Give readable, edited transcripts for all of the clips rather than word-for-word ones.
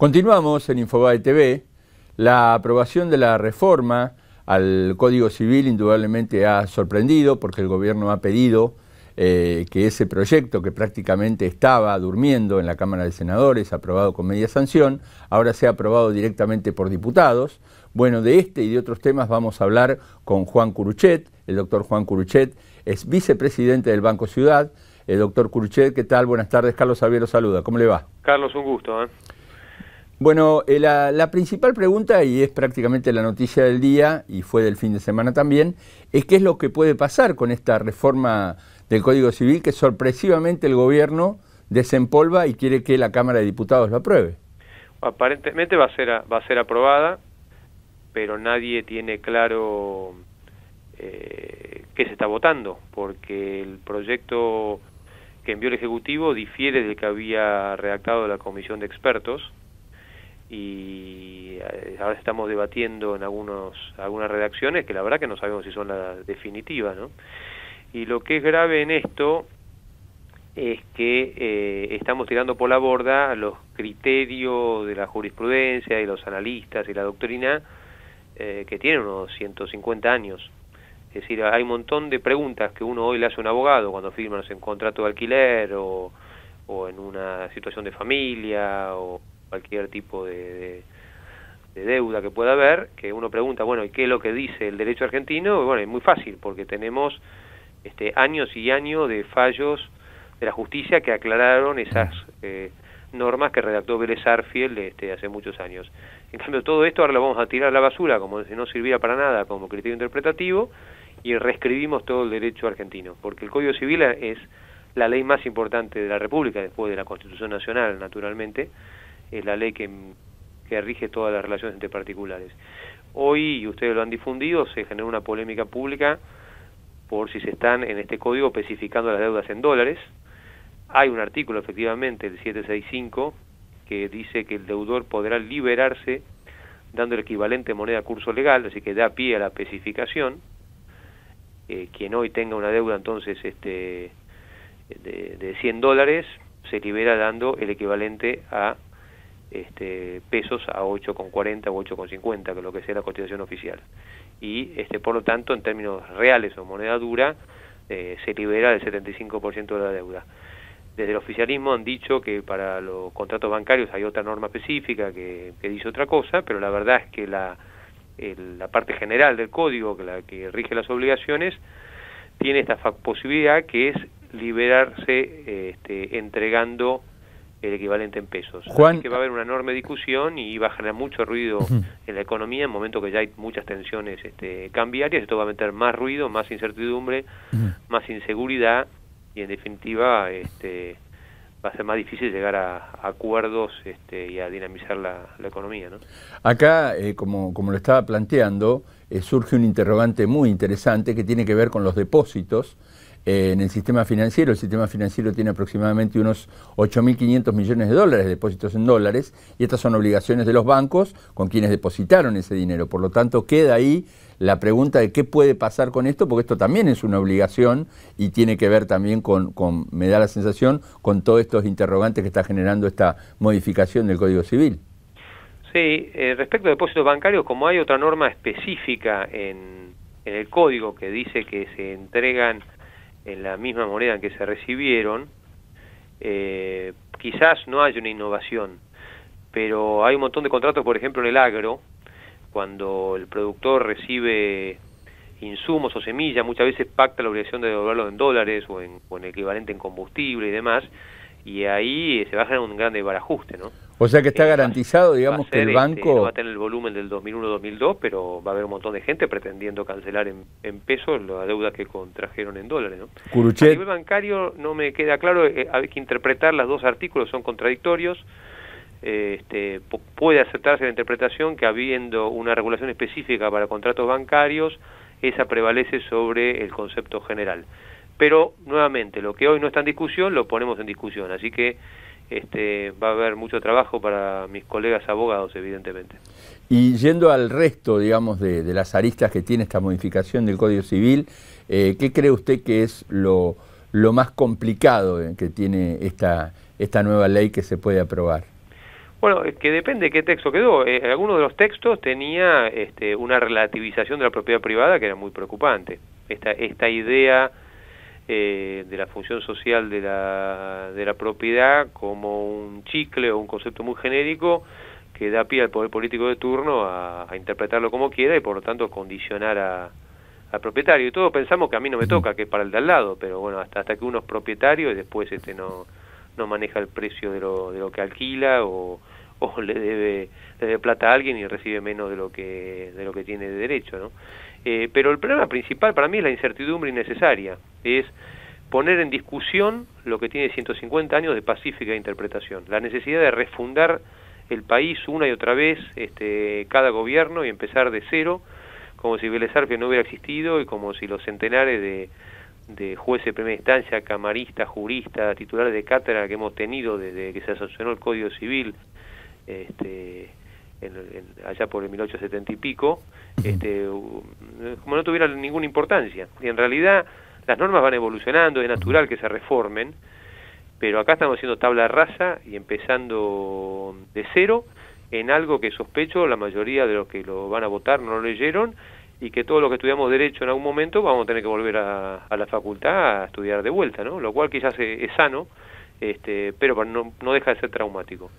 Continuamos en Infobae TV. La aprobación de la reforma al Código Civil indudablemente ha sorprendido porque el gobierno ha pedido que ese proyecto que prácticamente estaba durmiendo en la Cámara de Senadores, aprobado con media sanción, ahora sea aprobado directamente por diputados. Bueno, de este y de otros temas vamos a hablar con Juan Curuchet. El doctor Juan Curuchet es vicepresidente del Banco Ciudad. El doctor Curuchet, ¿qué tal? Buenas tardes. Carlos Xavier lo saluda. ¿Cómo le va? Carlos, un gusto. Bueno, la principal pregunta, y es prácticamente la noticia del día, y fue del fin de semana también, es qué es lo que puede pasar con esta reforma del Código Civil que sorpresivamente el gobierno desempolva y quiere que la Cámara de Diputados lo apruebe. Aparentemente va a ser aprobada, pero nadie tiene claro qué se está votando, porque el proyecto que envió el Ejecutivo difiere del que había redactado la Comisión de Expertos, y ahora estamos debatiendo en algunas redacciones que la verdad que no sabemos si son las definitivas, ¿no? Y lo que es grave en esto es que estamos tirando por la borda los criterios de la jurisprudencia y los analistas y la doctrina que tienen unos 150 años. Es decir, hay un montón de preguntas que uno hoy le hace a un abogado cuando firma un contrato de alquiler o en una situación de familia o cualquier tipo de deuda que pueda haber, que uno pregunta, bueno, ¿y qué es lo que dice el derecho argentino? Y bueno, es muy fácil, porque tenemos años y años de fallos de la justicia que aclararon esas normas que redactó Vélez Sarsfield hace muchos años. En cambio, todo esto ahora lo vamos a tirar a la basura, como si no sirviera para nada como criterio interpretativo, y reescribimos todo el derecho argentino, porque el Código Civil es la ley más importante de la República, después de la Constitución Nacional, naturalmente, es la ley que rige todas las relaciones entre particulares. Hoy, y ustedes lo han difundido, se generó una polémica pública por si se están en este código especificando las deudas en dólares. Hay un artículo, efectivamente, el 765, que dice que el deudor podrá liberarse dando el equivalente moneda a curso legal, así que da pie a la especificación. Quien hoy tenga una deuda, entonces, de $100, se libera dando el equivalente a pesos a 8,40 o 8,50, que es lo que sea la cotización oficial. Y por lo tanto, en términos reales o moneda dura, se libera del 75% de la deuda. Desde el oficialismo han dicho que para los contratos bancarios hay otra norma específica que dice otra cosa, pero la verdad es que la parte general del código, que rige las obligaciones, tiene esta posibilidad, que es liberarse entregando el equivalente en pesos. Juan, así que va a haber una enorme discusión y va a generar mucho ruido en la economía en el momento que ya hay muchas tensiones cambiarias. Esto va a meter más ruido, más incertidumbre, más inseguridad, y en definitiva va a ser más difícil llegar a acuerdos y a dinamizar la economía, ¿no? Acá, como lo estaba planteando, surge un interrogante muy interesante que tiene que ver con los depósitos en el sistema financiero. El sistema financiero tiene aproximadamente unos 8.500 millones de dólares de depósitos en dólares, y estas son obligaciones de los bancos con quienes depositaron ese dinero. Por lo tanto, queda ahí la pregunta de qué puede pasar con esto, porque esto también es una obligación y tiene que ver también me da la sensación, con todos estos interrogantes que está generando esta modificación del Código Civil. Sí, respecto a depósitos bancarios, como hay otra norma específica en el código que dice que se entregan en la misma moneda en que se recibieron, quizás no haya una innovación, pero hay un montón de contratos, por ejemplo en el agro, cuando el productor recibe insumos o semillas, muchas veces pacta la obligación de devolverlo en dólares o en equivalente en combustible y demás, y ahí se va a generar un gran desbarajuste, ¿no? O sea que está garantizado, digamos, que el banco no va a tener el volumen del 2001-2002, pero va a haber un montón de gente pretendiendo cancelar en pesos la deuda que contrajeron en dólares, ¿no? Curuchet. A nivel bancario no me queda claro, hay que interpretar, los dos artículos son contradictorios. Puede aceptarse la interpretación que, habiendo una regulación específica para contratos bancarios, esa prevalece sobre el concepto general. Pero, nuevamente, lo que hoy no está en discusión, lo ponemos en discusión, así que va a haber mucho trabajo para mis colegas abogados, evidentemente. Y yendo al resto, digamos, de las aristas que tiene esta modificación del Código Civil, ¿qué cree usted que es lo más complicado que tiene esta nueva ley que se puede aprobar? Bueno, es que depende de qué texto quedó. Algunos de los textos tenía una relativización de la propiedad privada que era muy preocupante. Esta idea de la función social de la propiedad como un chicle o un concepto muy genérico que da pie al poder político de turno a interpretarlo como quiera y por lo tanto condicionar al propietario. Y todos pensamos que a mí no me toca, que es para el de al lado, pero bueno, hasta que uno es propietario y después no maneja el precio de lo que alquila o le debe plata a alguien y recibe menos de lo que tiene de derecho, ¿no? Pero el problema principal para mí es la incertidumbre innecesaria, es poner en discusión lo que tiene 150 años de pacífica interpretación, la necesidad de refundar el país una y otra vez, cada gobierno, y empezar de cero, como si Vélez Arfiel no hubiera existido y como si los centenares de jueces de primera instancia, camaristas, juristas, titulares de cátedra que hemos tenido desde que se sancionó el Código Civil, allá por el 1870 y pico, como no tuvieran ninguna importancia. Y en realidad las normas van evolucionando, es natural que se reformen, pero acá estamos haciendo tabla rasa y empezando de cero en algo que sospecho la mayoría de los que lo van a votar no lo leyeron, y que todos los que estudiamos Derecho en algún momento vamos a tener que volver a la facultad a estudiar de vuelta, ¿no? Lo cual quizás es sano, pero no deja de ser traumático.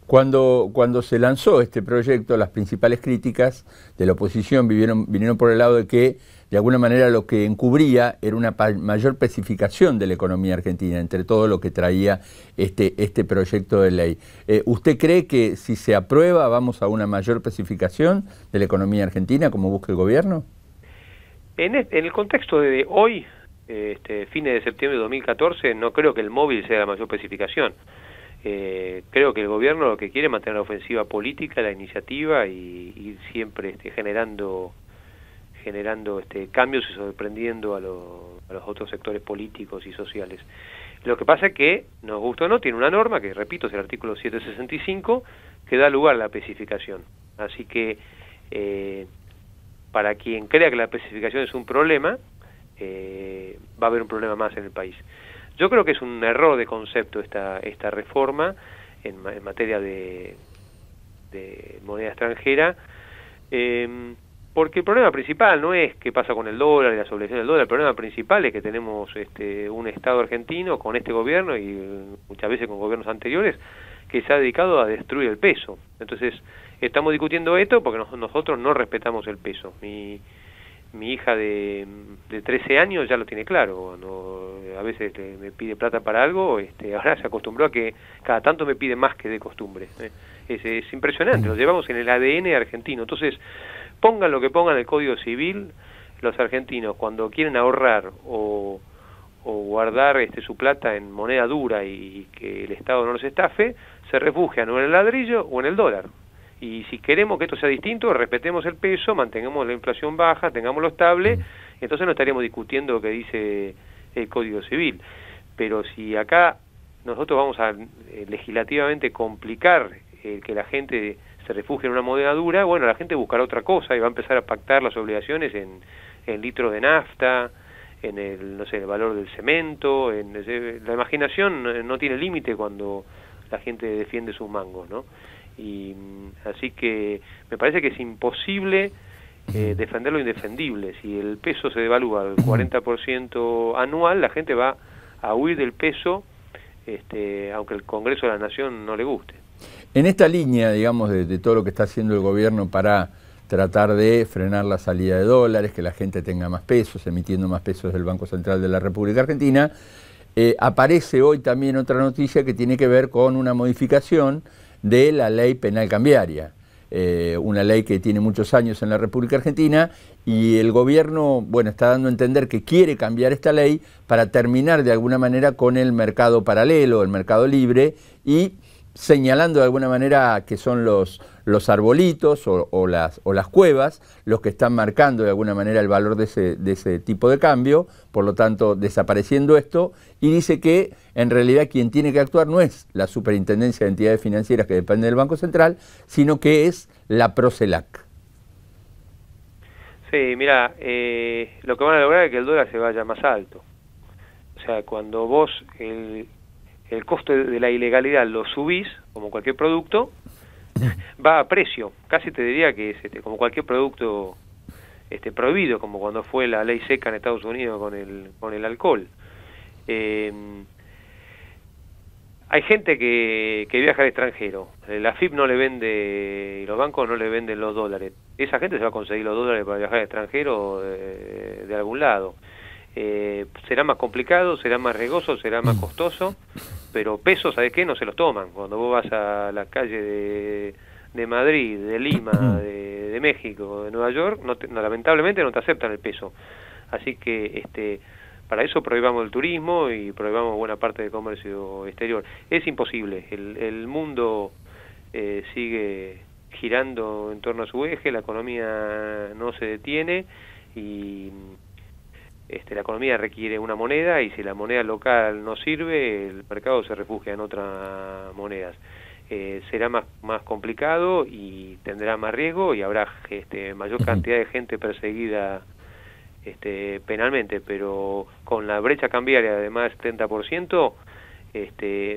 Cuando se lanzó este proyecto, las principales críticas de la oposición vinieron por el lado de que, de alguna manera, lo que encubría era una mayor especificación de la economía argentina, entre todo lo que traía este proyecto de ley. ¿Usted cree que si se aprueba vamos a una mayor especificación de la economía argentina, como busca el gobierno? En el contexto de hoy, fines de septiembre de 2014, no creo que el móvil sea la mayor especificación. Creo que el gobierno lo que quiere es mantener la ofensiva política, la iniciativa y ir siempre generando cambios y sorprendiendo a los otros sectores políticos y sociales. Lo que pasa es que, nos gusta o no, tiene una norma, que repito, es el artículo 765, que da lugar a la especificación. Así que, para quien crea que la especificación es un problema, va a haber un problema más en el país. Yo creo que es un error de concepto esta reforma en materia de moneda extranjera, porque el problema principal no es qué pasa con el dólar y la obligaciones del dólar. El problema principal es que tenemos un Estado argentino con este gobierno y muchas veces con gobiernos anteriores que se ha dedicado a destruir el peso. Entonces estamos discutiendo esto porque nosotros no respetamos el peso. Mi hija de 13 años ya lo tiene claro. Cuando a veces me pide plata para algo, ahora se acostumbró a que cada tanto me pide más que de costumbre. Es impresionante, lo llevamos en el ADN argentino. Entonces, pongan lo que pongan en el Código Civil, los argentinos cuando quieren ahorrar o guardar su plata en moneda dura y que el Estado no los estafe, se refugian o en el ladrillo o en el dólar. Y si queremos que esto sea distinto, respetemos el peso, mantengamos la inflación baja, tengámoslo estable, entonces no estaríamos discutiendo lo que dice el Código Civil. Pero si acá nosotros vamos a legislativamente complicar que la gente se refugie en una moneda dura, bueno, la gente buscará otra cosa y va a empezar a pactar las obligaciones en litros de nafta, en el valor del cemento, la imaginación no tiene límite cuando la gente defiende sus mangos, ¿no? Y así que me parece que es imposible defender lo indefendible. Si el peso se devalúa al 40% anual, la gente va a huir del peso, aunque el Congreso de la Nación no le guste. En esta línea, digamos, de todo lo que está haciendo el gobierno para tratar de frenar la salida de dólares, que la gente tenga más pesos, emitiendo más pesos del Banco Central de la República Argentina, aparece hoy también otra noticia que tiene que ver con una modificación de la ley penal cambiaria, una ley que tiene muchos años en la República Argentina, y el gobierno, bueno, está dando a entender que quiere cambiar esta ley para terminar de alguna manera con el mercado paralelo, el mercado libre, y señalando de alguna manera que son los arbolitos o las cuevas los que están marcando de alguna manera el valor de ese tipo de cambio, por lo tanto desapareciendo esto, y dice que en realidad quien tiene que actuar no es la Superintendencia de Entidades Financieras que depende del Banco Central, sino que es la Procelac. Sí, mira, lo que van a lograr es que el dólar se vaya más alto. O sea, cuando vos el costo de la ilegalidad lo subís, como cualquier producto, va a precio. Casi te diría que es como cualquier producto prohibido, como cuando fue la ley seca en Estados Unidos con el alcohol. Hay gente que viaja al extranjero, la AFIP no le vende, y los bancos no le venden los dólares. Esa gente se va a conseguir los dólares para viajar al extranjero de algún lado. Será más complicado, será más riesgoso, será más costoso, pero pesos, ¿sabes qué? No se los toman. Cuando vos vas a la calle de Madrid, de Lima, de México, de Nueva York, lamentablemente no te aceptan el peso. Así que para eso prohibamos el turismo y prohibamos buena parte del comercio exterior. Es imposible, el mundo sigue girando en torno a su eje, la economía no se detiene y la economía requiere una moneda, y si la moneda local no sirve, el mercado se refugia en otras monedas. Será más complicado y tendrá más riesgo y habrá mayor cantidad de gente perseguida penalmente, pero con la brecha cambiaria de más del 70%,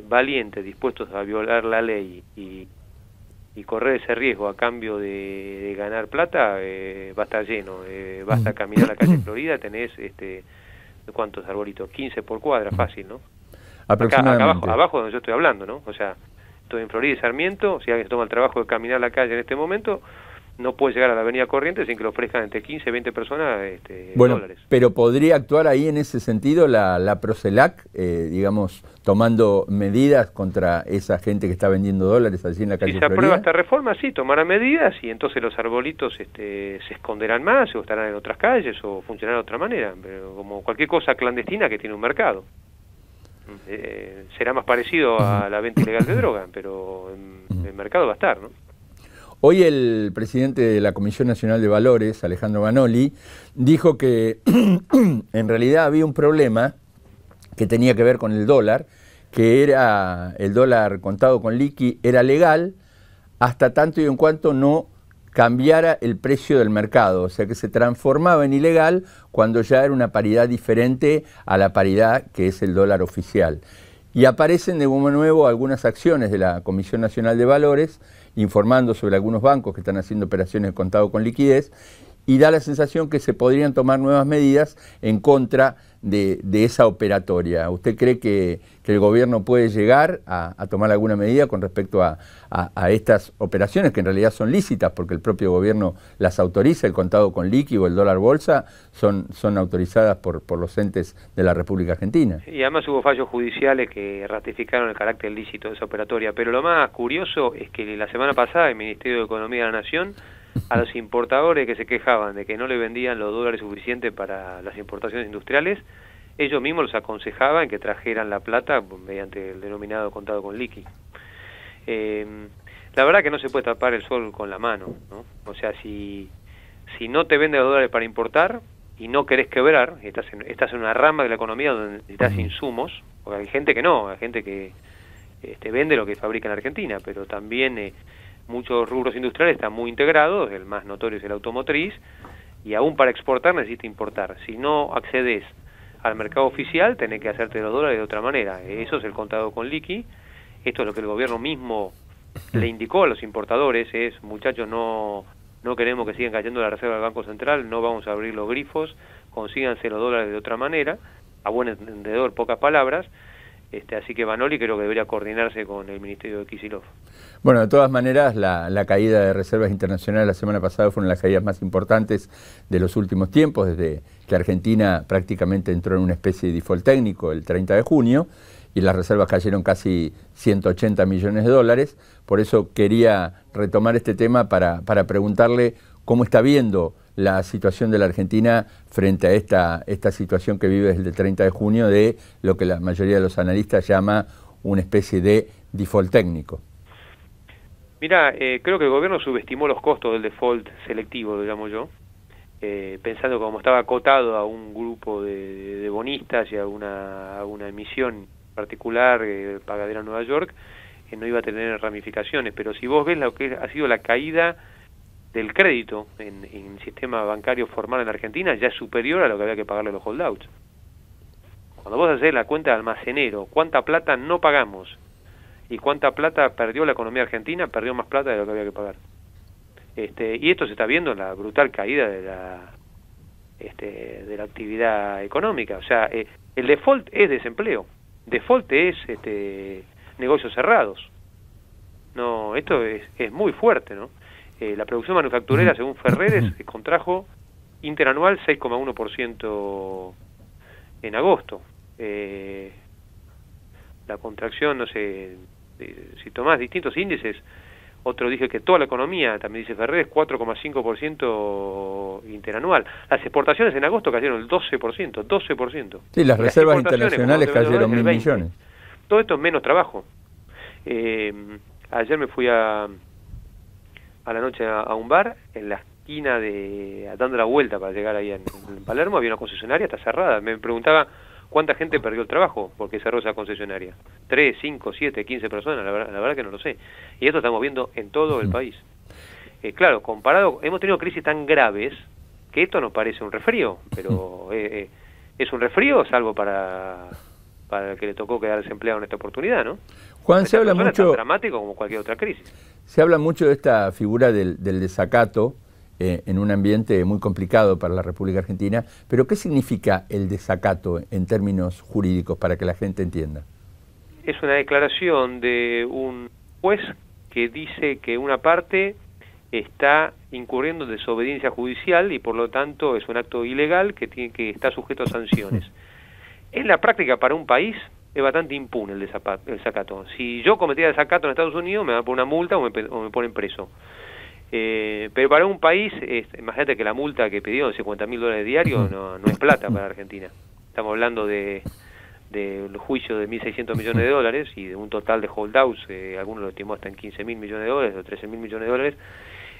valientes, dispuestos a violar la ley y correr ese riesgo a cambio de ganar plata, va a estar lleno. Basta caminar la calle Florida, tenés ¿cuántos arbolitos? 15 por cuadra, fácil, ¿no? Aproximadamente. Acá abajo donde yo estoy hablando, ¿no? O sea, estoy en Florida y Sarmiento. Si alguien se toma el trabajo de caminar la calle en este momento, no puede llegar a la avenida Corrientes sin que le ofrezcan entre 15 y 20 personas dólares. Pero podría actuar ahí en ese sentido la Procelac, digamos, tomando medidas contra esa gente que está vendiendo dólares allí en la calle Florida. Si se aprueba esta reforma, sí, tomará medidas y entonces los arbolitos se esconderán más o estarán en otras calles o funcionarán de otra manera, pero como cualquier cosa clandestina que tiene un mercado. Será más parecido a la venta ilegal de droga, pero el mercado va a estar, ¿no? Hoy el presidente de la Comisión Nacional de Valores, Alejandro Vanoli, dijo que en realidad había un problema que tenía que ver con el dólar, que era el dólar contado con liqui era legal hasta tanto y en cuanto no cambiara el precio del mercado, o sea que se transformaba en ilegal cuando ya era una paridad diferente a la paridad que es el dólar oficial. Y aparecen de nuevo algunas acciones de la Comisión Nacional de Valores informando sobre algunos bancos que están haciendo operaciones de contado con liquidez, y da la sensación que se podrían tomar nuevas medidas en contra de esa operatoria. ¿Usted cree que el gobierno puede llegar a tomar alguna medida con respecto a estas operaciones, que en realidad son lícitas porque el propio gobierno las autoriza? El contado con liqui o el dólar bolsa son autorizadas por los entes de la República Argentina. Y además hubo fallos judiciales que ratificaron el carácter lícito de esa operatoria, pero lo más curioso es que la semana pasada el Ministerio de Economía de la Nación, a los importadores que se quejaban de que no le vendían los dólares suficientes para las importaciones industriales, ellos mismos los aconsejaban que trajeran la plata mediante el denominado contado con liqui. La verdad que no se puede tapar el sol con la mano, ¿no? O sea, si no te venden los dólares para importar y no querés quebrar, estás en una rama de la economía donde necesitas insumos, porque hay gente que no, hay gente que vende lo que fabrica en Argentina, pero también muchos rubros industriales están muy integrados, el más notorio es el automotriz, y aún para exportar necesitas importar. Si no accedes al mercado oficial, tenés que hacerte los dólares de otra manera. Eso es el contado con liqui. Esto es lo que el gobierno mismo le indicó a los importadores, es: muchachos, no queremos que sigan cayendo la reserva del Banco Central, no vamos a abrir los grifos, consíganse los dólares de otra manera, a buen entendedor, pocas palabras. Así que Vanoli creo que debería coordinarse con el Ministerio de Kicillof. Bueno, de todas maneras, la caída de reservas internacionales la semana pasada fueron las caídas más importantes de los últimos tiempos, desde que Argentina prácticamente entró en una especie de default técnico el 30 de junio, y las reservas cayeron casi 180 millones de dólares. Por eso quería retomar este tema para preguntarle cómo está viendo la situación de la Argentina frente a esta situación que vive desde el 30 de junio de lo que la mayoría de los analistas llama una especie de default técnico. Mira, creo que el gobierno subestimó los costos del default selectivo, lo llamo yo, pensando que como estaba acotado a un grupo de bonistas y a una emisión particular, pagadera en Nueva York, no iba a tener ramificaciones. Pero si vos ves lo que ha sido la caída del crédito en el sistema bancario formal en Argentina, ya es superior a lo que había que pagarle a los holdouts. Cuando vos hacés la cuenta de almacenero, cuánta plata no pagamos ¿Y cuánta plata perdió la economía argentina? Perdió más plata de lo que había que pagar. Y esto se está viendo en la brutal caída de la actividad económica. O sea, el default es desempleo, default es negocios cerrados. No, esto es muy fuerte, ¿no? La producción manufacturera, según Ferreres, contrajo interanual 6,1% en agosto. La contracción, no sé, si tomás distintos índices, otro dije que toda la economía, también dice Ferreres, 4,5% interanual. Las exportaciones en agosto cayeron el 12%. Sí, las reservas internacionales cayeron 1.000 millones. Todo esto es menos trabajo. Ayer me fui a la noche a un bar, en la esquina dando la vuelta para llegar ahí en Palermo, había una concesionaria, está cerrada. Me preguntaba cuánta gente perdió el trabajo porque cerró esa concesionaria. 3, 5, 7, 15 personas, la verdad que no lo sé. Y esto estamos viendo en todo el país. Claro, comparado, hemos tenido crisis tan graves que esto nos parece un resfrío, pero es un resfrío salvo para el que le tocó quedar desempleado en esta oportunidad, ¿no? Juan, se habla mucho... Es tan dramático como cualquier otra crisis. Se habla mucho de esta figura del desacato en un ambiente muy complicado para la República Argentina, pero ¿qué significa el desacato en términos jurídicos para que la gente entienda? Es una declaración de un juez que dice que una parte está incurriendo en desobediencia judicial y por lo tanto es un acto ilegal que está sujeto a sanciones. En la práctica para un país es bastante impune el desacato. Si yo cometiera desacato en Estados Unidos me van a poner una multa o me ponen preso. Pero para un país, imagínate que la multa que pidió de $50.000 diarios no es plata para Argentina. Estamos hablando del juicio de $1.600 millones y de un total de holdouts, algunos lo estimó hasta en $15.000 millones o $13.000 millones.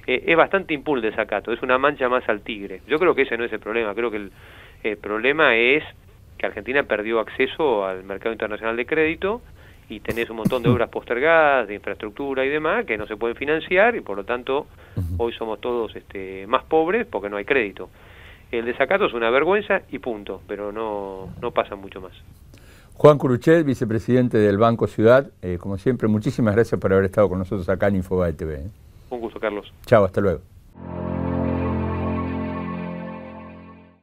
Es bastante impune el desacato, es una mancha más al tigre. Yo creo que ese no es el problema, creo que el problema es que Argentina perdió acceso al mercado internacional de crédito y tenés un montón de obras postergadas, de infraestructura y demás, que no se pueden financiar y por lo tanto hoy somos todos más pobres porque no hay crédito. El desacato es una vergüenza y punto, pero no pasa mucho más. Juan Curuchet, vicepresidente del Banco Ciudad, como siempre, muchísimas gracias por haber estado con nosotros acá en Infobae TV. Un gusto, Carlos. Chao, hasta luego.